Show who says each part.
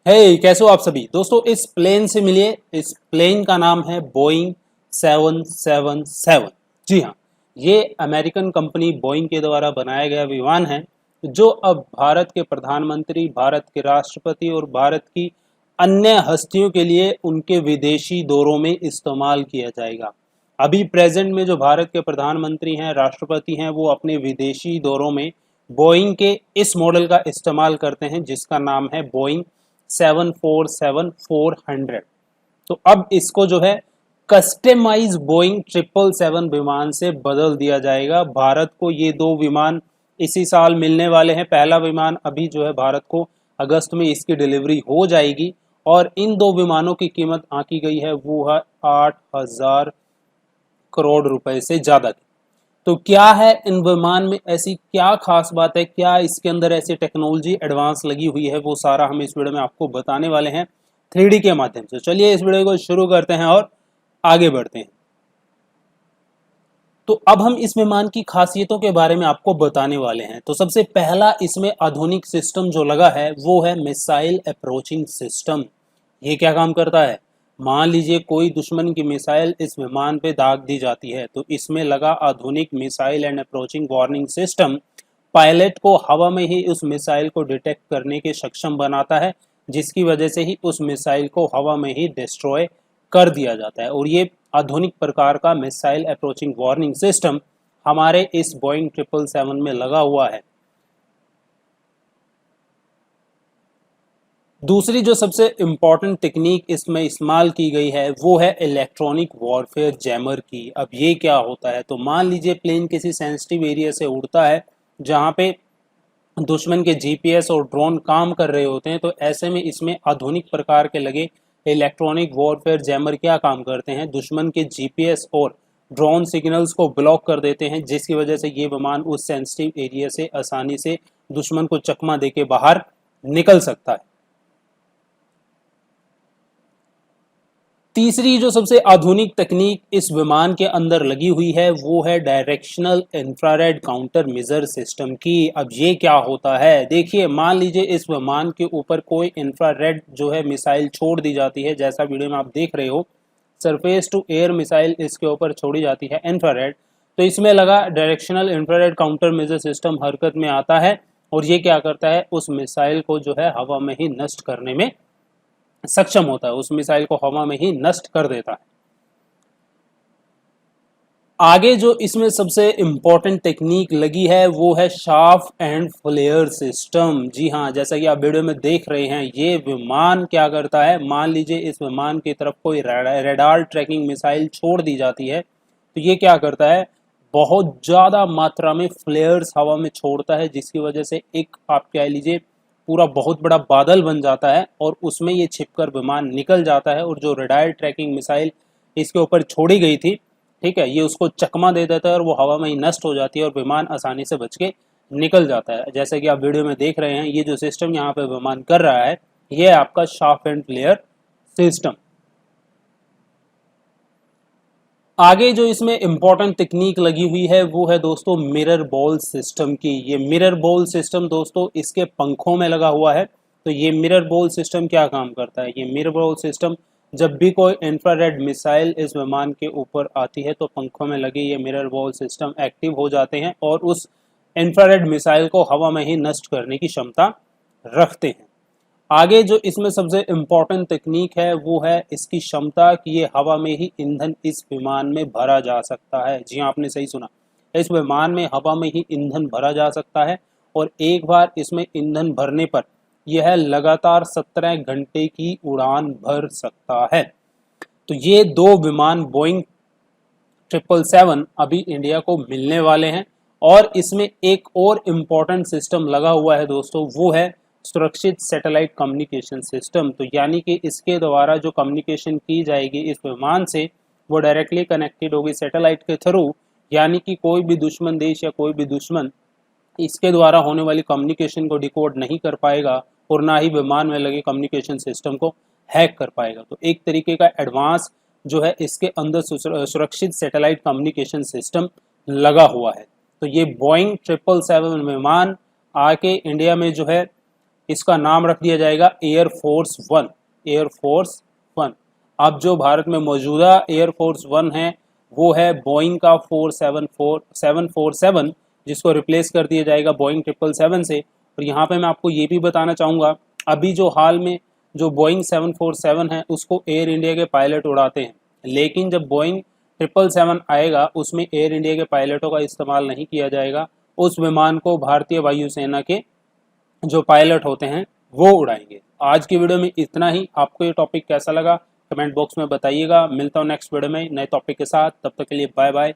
Speaker 1: कैसे हो आप सभी दोस्तों। इस प्लेन से मिलिए। इस प्लेन का नाम है बोइंग 777। जी हाँ, ये अमेरिकन कंपनी बोइंग के द्वारा बनाया गया विमान है जो अब भारत के प्रधानमंत्री, भारत के राष्ट्रपति और भारत की अन्य हस्तियों के लिए उनके विदेशी दौरों में इस्तेमाल किया जाएगा। अभी प्रेजेंट में जो भारत के प्रधानमंत्री हैं, राष्ट्रपति हैं, वो अपने विदेशी दौरों में बोइंग के इस मॉडल का इस्तेमाल करते हैं जिसका नाम है बोइंग 747-400। तो अब इसको जो है कस्टमाइज बोइंग 777 विमान से बदल दिया जाएगा। भारत को ये दो विमान इसी साल मिलने वाले हैं। पहला विमान अभी जो है भारत को अगस्त में इसकी डिलीवरी हो जाएगी और इन दो विमानों की कीमत आंकी गई है वो है 8,000 करोड़ रुपए से ज़्यादा की। तो क्या है इन विमान में, ऐसी क्या खास बात है, क्या इसके अंदर ऐसी टेक्नोलॉजी एडवांस लगी हुई है, वो सारा हम इस वीडियो में आपको बताने वाले हैं 3D के माध्यम से। चलिए इस वीडियो को शुरू करते हैं और आगे बढ़ते हैं। तो अब हम इस विमान की खासियतों के बारे में आपको बताने वाले हैं। तो सबसे पहला इसमें आधुनिक सिस्टम जो लगा है वो है मिसाइल अप्रोचिंग सिस्टम। ये क्या काम करता है? मान लीजिए कोई दुश्मन की मिसाइल इस विमान पे दाग दी जाती है तो इसमें लगा आधुनिक missile and approaching warning system pilot को हवा में ही उस मिसाइल को डिटेक्ट करने के सक्षम बनाता है, जिसकी वजह से ही उस मिसाइल को हवा में ही डिस्ट्रॉय कर दिया जाता है। और ये आधुनिक प्रकार का मिसाइल अप्रोचिंग वार्निंग सिस्टम हमारे इस बोइंग 777 में लगा हुआ है। दूसरी जो सबसे इम्पॉर्टेंट टेक्निक इसमें इस्तेमाल की गई है वो है इलेक्ट्रॉनिक वॉरफेयर जैमर की। अब ये क्या होता है? तो मान लीजिए प्लेन किसी सेंसिटिव एरिया से उड़ता है जहाँ पे दुश्मन के जीपीएस और ड्रोन काम कर रहे होते हैं, तो ऐसे में इसमें आधुनिक प्रकार के लगे इलेक्ट्रॉनिक वॉरफेयर जैमर क्या काम करते हैं? दुश्मन के जीपीएस और ड्रोन सिग्नल्स को ब्लॉक कर देते हैं, जिसकी वजह से ये विमान उस सेंसिटिव एरिया से आसानी से दुश्मन को चकमा देके बाहर निकल सकता है। तीसरी जो सबसे आधुनिक तकनीक इस विमान के अंदर लगी हुई है वो है directional infrared counter measure system की। अब ये क्या होता है? देखिए, मान लीजिए इस विमान के ऊपर कोई इंफ्रारेड जो है मिसाइल छोड़ दी जाती है, जैसा वीडियो में आप देख रहे हो, सरफेस टू एयर मिसाइल इसके ऊपर छोड़ी जाती है इंफ्रारेड। तो इसमें लगा directional infrared counter measure system हरकत में आता है और ये क्या करता है? उस मिसाइल को जो है हवा में ही नष्ट करने में सक्षम होता है, उस मिसाइल को हवा में ही नष्ट कर देता है। आगे जो इसमें सबसे इंपॉर्टेंट टेक्निक लगी है वो है शाफ्ट एंड फ्लेयर सिस्टम। जी हाँ, जैसा कि आप वीडियो में देख रहे हैं, ये विमान क्या करता है? मान लीजिए इस विमान की तरफ कोई रेडार ट्रैकिंग मिसाइल छोड़ दी जाती है तो ये क्या करता है? बहुत ज़्यादा मात्रा में फ्लेयर्स हवा में छोड़ता है, जिसकी वजह से एक आप कह लीजिए पूरा बहुत बड़ा बादल बन जाता है और उसमें ये छिपकर विमान निकल जाता है और जो रेडार ट्रैकिंग मिसाइल इसके ऊपर छोड़ी गई थी, ठीक है, ये उसको चकमा दे देता है और वो हवा में ही नष्ट हो जाती है और विमान आसानी से बच के निकल जाता है। जैसे कि आप वीडियो में देख रहे हैं, ये जो सिस्टम यहाँ पे विमान कर रहा है ये है आपका शाफ्ट एंड फ्लेयर सिस्टम। आगे जो इसमें इंपॉर्टेंट टेक्निक लगी हुई है वो है दोस्तों मिरर बॉल सिस्टम की। ये मिरर बॉल सिस्टम दोस्तों इसके पंखों में लगा हुआ है। तो ये मिरर बॉल सिस्टम क्या काम करता है? ये मिरर बॉल सिस्टम जब भी कोई इंफ्रारेड मिसाइल इस विमान के ऊपर आती है तो पंखों में लगे ये मिरर बॉल सिस्टम एक्टिव हो जाते हैं और उस इंफ्रारेड मिसाइल को हवा में ही नष्ट करने की क्षमता रखते हैं। आगे जो इसमें सबसे इम्पोर्टेंट तकनीक है वो है इसकी क्षमता कि ये हवा में ही ईंधन इस विमान में भरा जा सकता है। जी हाँ, आपने सही सुना, इस विमान में हवा में ही ईंधन भरा जा सकता है और एक बार इसमें ईंधन भरने पर यह लगातार 17 घंटे की उड़ान भर सकता है। तो ये दो विमान बोइंग 777 अभी इंडिया को मिलने वाले हैं और इसमें एक और इम्पॉर्टेंट सिस्टम लगा हुआ है दोस्तों, वो है सुरक्षित सैटेलाइट कम्युनिकेशन सिस्टम। तो यानी कि इसके द्वारा जो कम्युनिकेशन की जाएगी इस विमान से वो डायरेक्टली कनेक्टेड होगी सैटेलाइट के थ्रू, यानी कि कोई भी दुश्मन देश या कोई भी दुश्मन इसके द्वारा होने वाली कम्युनिकेशन को डिकोड नहीं कर पाएगा और ना ही विमान में लगे कम्युनिकेशन सिस्टम को हैक कर पाएगा। तो एक तरीके का एडवांस जो है इसके अंदर सुरक्षित सैटेलाइट कम्युनिकेशन सिस्टम लगा हुआ है। तो ये बोइंग 777 विमान आके इंडिया में जो है इसका नाम रख दिया जाएगा एयरफोर्स वन, एयरफोर्स वन। अब जो भारत में मौजूदा एयरफोर्स वन है वो है बोइंग का 747, जिसको रिप्लेस कर दिया जाएगा बोइंग 777 से। और यहाँ पे मैं आपको ये भी बताना चाहूँगा, अभी जो हाल में जो बोइंग 747 है उसको एयर इंडिया के पायलट उड़ाते हैं, लेकिन जब बोइंग 777 आएगा उसमें एयर इंडिया के पायलटों का इस्तेमाल नहीं किया जाएगा। उस विमान को भारतीय वायुसेना के जो पायलट होते हैं वो उड़ाएंगे। आज की वीडियो में इतना ही। आपको ये टॉपिक कैसा लगा कमेंट बॉक्स में बताइएगा। मिलता हूँ नेक्स्ट वीडियो में नए टॉपिक के साथ, तब तक के लिए बाय बाय।